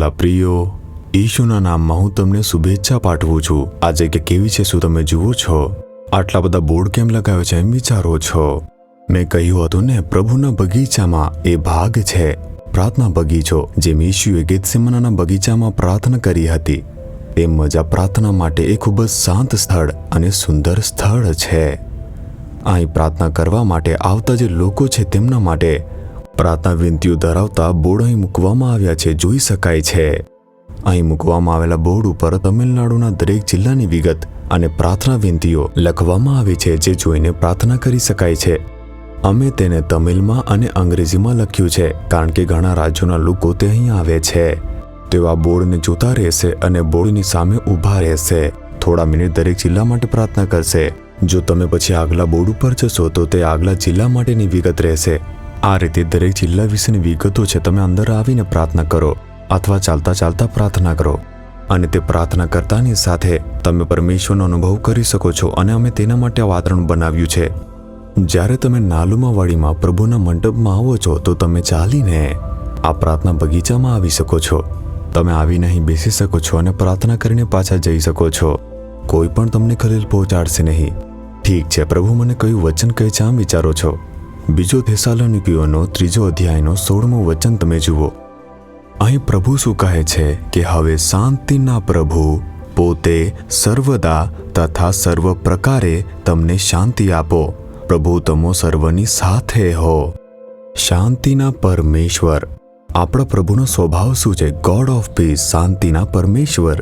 વાલા પ્રિયો, ઈશુના નામમાં હું તમને શુભેચ્છા પાઠવું છું। આ જગ્યા કેવી છે શું તમે જુઓ છો? આટલા બધા બોર્ડ કેમ લગાવ્યો છે એમ વિચારો છો? મેં કહ્યું હતું ને, પ્રભુના બગીચામાં એ ભાગ છે પ્રાર્થના બગીચો। જેમ ઈશુએ ગેથસેમનાના બગીચામાં પ્રાર્થના કરી હતી, એમ જ આ પ્રાર્થના માટે એ ખૂબ જ શાંત સ્થળ અને સુંદર સ્થળ છે। અહીં પ્રાર્થના કરવા માટે આવતા જે લોકો છે તેમના માટે પ્રાર્થના વિનંતીઓ ધરાવતા બોર્ડ અહીં મૂકવામાં આવ્યા છે, જોઈ શકાય છે। અહીં મૂકવામાં આવેલા બોર્ડ ઉપર તમિલનાડુના દરેક જિલ્લાની વિગત અને પ્રાર્થના વિનંતીઓ લખવામાં આવી છે, જે જોઈને પ્રાર્થના કરી શકાય છે। અમે તેને તમિલમાં અને અંગ્રેજીમાં લખ્યું છે, કારણ કે ઘણા રાજ્યોના લોકો તે અહીં આવે છે। તેઓ આ બોર્ડને જોતા રહેશે અને બોર્ડની સામે ઊભા રહેશે। થોડા મિનિટ દરેક જિલ્લા માટે પ્રાર્થના કરશે। જો તમે પછી આગલા બોર્ડ ઉપર જશો તો તે આગલા જિલ્લા માટેની વિગત રહેશે। આ રીતે દરેક જિલ્લા વિશેની વિગતો છે। તમે અંદર આવીને પ્રાર્થના કરો અથવા ચાલતા ચાલતા પ્રાર્થના કરો, અને તે પ્રાર્થના કરતાની સાથે તમે પરમેશ્વરનો અનુભવ કરી શકો છો। અને અમે તેના માટે વાતાવરણ બનાવ્યું છે। જ્યારે તમે નાલુમાવાડીમાં પ્રભુના મંડપમાં આવો છો તો તમે ચાલીને આ પ્રાર્થના બગીચામાં આવી શકો છો। તમે આવીને અહીં બેસી શકો છો અને પ્રાર્થના કરીને પાછા જઈ શકો છો। કોઈ પણ તમને ખલેલ પહોંચાડશે નહીં। ઠીક છે, પ્રભુ મને કયું વચન કહે છે આમ વિચારો છો? બીજો થેસાલોનિકીઓનો 3 અધ્યાયનો 16મું વચન તમે જુઓ। અહીં પ્રભુ શું કહે છે કે હવે શાંતિના પ્રભુ પોતે સર્વદા તથા સર્વ પ્રકારે તમને શાંતિ આપો। પ્રભુ તમો સર્વની સાથે હો। શાંતિના પરમેશ્વર, આપણા પ્રભુનો સ્વભાવ શું છે? ગોડ ઓફ પીસ, શાંતિના પરમેશ્વર।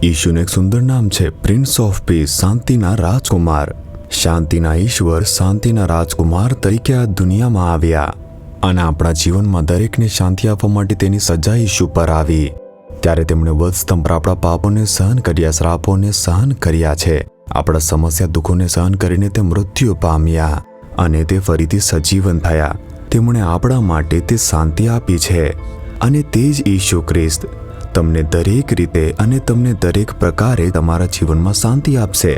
ઈશુનું એક સુંદર નામ છે, પ્રિન્સ ઓફ પીસ, શાંતિના રાજકુમાર। શાંતિના ઈશ્વર શાંતિના રાજકુમાર તરીકે આ દુનિયામાં આવ્યા, અને આપણા જીવનમાં દરેકને શાંતિ આપવા માટે તેની સજા ઈશુ પર આવી। ત્યારે તેમણે વધસ્તંભ પર આપણા પાપોને સહન કર્યા, શ્રાપોને સહન કર્યા છે। આપણા સમસ્યા દુઃખોને સહન કરીને તે મૃત્યુ પામ્યા અને તે ફરીથી સજીવન થયા। તેમણે આપણા માટે તે શાંતિ આપી છે, અને તે જ ઈશુ ખ્રિસ્ત તમને દરેક રીતે અને તમને દરેક પ્રકારે તમારા જીવનમાં શાંતિ આપશે,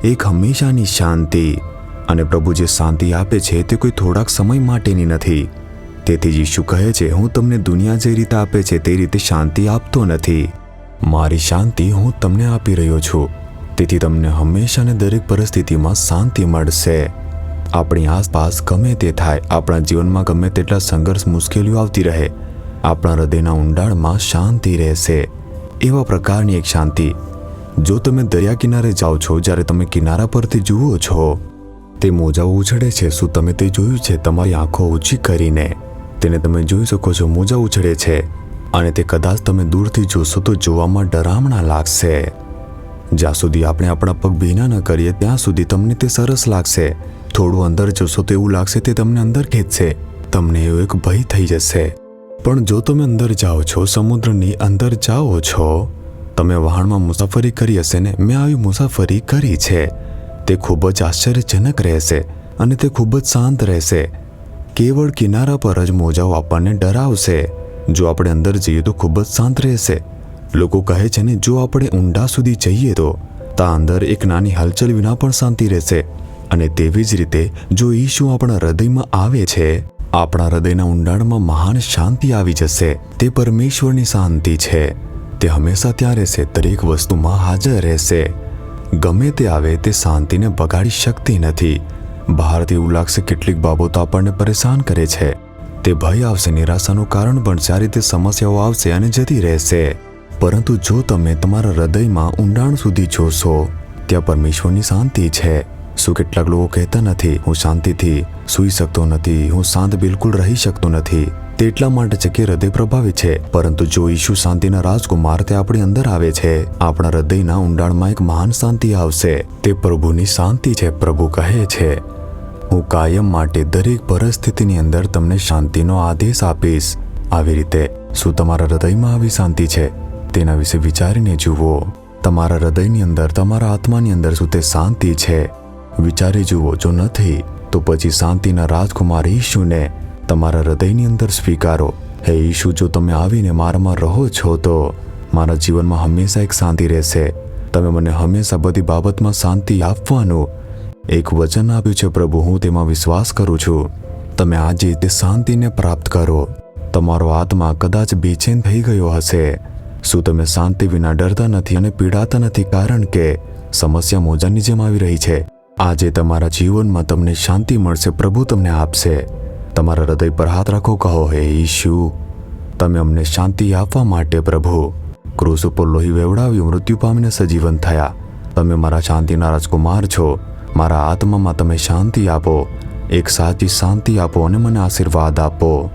એક હંમેશાની શાંતિ। અને પ્રભુ જે શાંતિ આપે છે તે કોઈ થોડાક સમય માટેની નથી। તેથી જ ઈશુ કહે છે, હું તમને દુનિયા જે રીતે આપે છે તે રીતે શાંતિ આપતો નથી। મારી શાંતિ હું તમને આપી રહ્યો છું, તેથી તમને હંમેશા ને દરેક પરિસ્થિતિમાં શાંતિ મળશે। આપણી આસપાસ ગમે તે થાય, આપણા જીવનમાં ગમે તેટલા સંઘર્ષ મુશ્કેલીઓ આવતી રહે, આપણા હૃદયના ઊંડાણમાં શાંતિ રહેશે। એવા પ્રકારની એક શાંતિ। જો તમે દરિયા કિનારે જાઓ છો, જ્યારે તમે કિનારા પરથી જુઓ છો તે મોજાઓ ઉછળે છે, શું તમે તે જોયું છે? તમારી આંખો ઊંચી કરીને તેને તમે જોઈ શકો છો, મોજા ઉછળે છે, અને તે કદાચ તમે દૂરથી જોશો તો જોવામાં ડરામણા લાગશે। જ્યાં સુધી આપણે આપણા પગ ભીના ન કરીએ ત્યાં સુધી તમને તે સરસ લાગશે। થોડું અંદર જશો તો એવું લાગશે તે તમને અંદર ખેંચશે, તમને એવો એક ભય થઈ જશે। પણ જો તમે અંદર જાઓ છો, સમુદ્રની અંદર જાઓ છો, તમે વહાણમાં મુસાફરી કરી હશે ને? મેં આવી મુસાફરી કરી છે। તે ખૂબ જ આશ્ચર્યજનક રહેશે અને તે ખૂબ જ શાંત રહેશે। કેવળ કિનારા પર જ મોજાઓ આપણને ડરાવશે। જો આપણે અંદર જઈએ તો ખૂબ જ શાંત રહેશે। લોકો કહે છે ને, જો આપણે ઊંડા સુધી જઈએ તો ત્યાં અંદર એક નાની હલચલ વિના પણ શાંતિ રહેશે। અને તેવી જ રીતે જો ઈશુ આપણા હૃદયમાં આવે છે, આપણા હૃદયના ઊંડાણમાં મહાન શાંતિ આવી જશે। તે પરમેશ્વરની શાંતિ છે। તે હંમેશા ત્યાં રહેશે, દરેક વસ્તુમાં હાજર રહેશે। ગમે તે આવે તે શાંતિને બગાડી શકતી નથી। બહારથી એવું લાગશે કેટલીક બાબતો આપણને પરેશાન કરે છે, તે ભય આવશે, નિરાશાનું કારણ બનશે, આ રીતે સમસ્યાઓ આવશે અને જતી રહેશે। પરંતુ જો તમે તમારા હૃદયમાં ઊંડાણ સુધી જોશો, ત્યાં પરમેશ્વરની શાંતિ છે। શું કેટલાક લોકો કહેતા નથી, હું શાંતિથી સૂઈ શકતો નથી, હું શાંત બિલકુલ રહી શકતો નથી? તે એટલા માટે છે કે હૃદય પ્રભાવિત છે। પરંતુ જો ઈશુ શાંતિના રાજકુમાર તે આપણી અંદર આવે છે, આપણા હૃદયના ઊંડાણમાં એક મહાન શાંતિ આવશે। તે પ્રભુની શાંતિ છે। પ્રભુ કહે છે, હું કાયમ માટે દરેક પરિસ્થિતિની અંદર તમને શાંતિનો આદેશ આપીશ। આવી રીતે શું તમારા હૃદયમાં આવી શાંતિ છે? તેના વિશે વિચારીને જુઓ। તમારા હૃદયની અંદર, તમારા આત્માની અંદર શું તે શાંતિ છે? વિચારી જુઓ। જો નથી તો પછી શાંતિના રાજકુમાર ઈશુને તમારા હૃદયની અંદર સ્વીકારો। હે ઈશુ, જો તમે આવીને મારામાં રહો છો તો મારા જીવનમાં હંમેશા એક શાંતિ રહેશે। તમે મને હંમેશા બધી બાબતમાં શાંતિ આપવાનું એક વચન આપ્યું છે પ્રભુ, હું તેમાં વિશ્વાસ કરું છું। તમે આજે તે શાંતિને પ્રાપ્ત કરો। તમારો આત્મા કદાચ બેચેન થઈ ગયો હશે. શું તમે શાંતિ વિના ડરતા નથી અને પીડાતા નથી, કારણ કે સમસ્યા મોજાની જેમ આવી રહી છે? આજે તમારા જીવનમાં તમને શાંતિ મળશે. પ્રભુ તમને આપશે. તમારા હૃદય પર હાથ રાખો, કહો, હે ઈશુ, તમે અમને શાંતિ આપવા માટે પ્રભુ ક્રૂસ ઉપર લોહી વેવડાવ્યું, મૃત્યુ પામીને સજીવન થયા. તમે મારા શાંતિના રાજકુમાર છો. મારા આત્મામાં તમે શાંતિ આપો, એક સાચી શાંતિ આપો અને મને આશીર્વાદ આપો.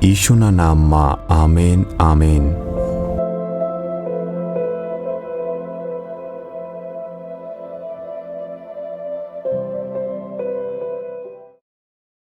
ઈશુના નામમાં આમેન, આમેન.